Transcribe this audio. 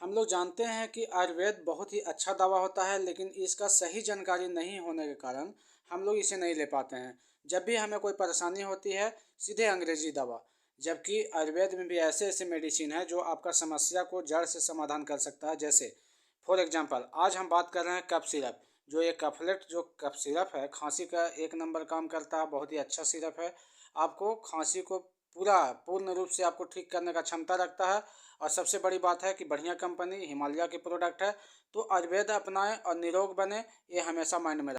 हम लोग जानते हैं कि आयुर्वेद बहुत ही अच्छा दवा होता है, लेकिन इसका सही जानकारी नहीं होने के कारण हम लोग इसे नहीं ले पाते हैं। जब भी हमें कोई परेशानी होती है, सीधे अंग्रेजी दवा। जबकि आयुर्वेद में भी ऐसे ऐसे मेडिसिन है जो आपका समस्या को जड़ से समाधान कर सकता है। जैसे फॉर एग्जांपल आज हम बात कर रहे हैं कफ सिरप। जो ये कफलेट जो कफ सिरप है, खांसी का एक नंबर काम करता है, बहुत ही अच्छा सिरप है। आपको खांसी को पूर्ण रूप से आपको ठीक करने का क्षमता रखता है। और सबसे बड़ी बात है कि बढ़िया कंपनी हिमालय की प्रोडक्ट है। तो आयुर्वेद अपनाएं और निरोग बने, ये हमेशा माइंड में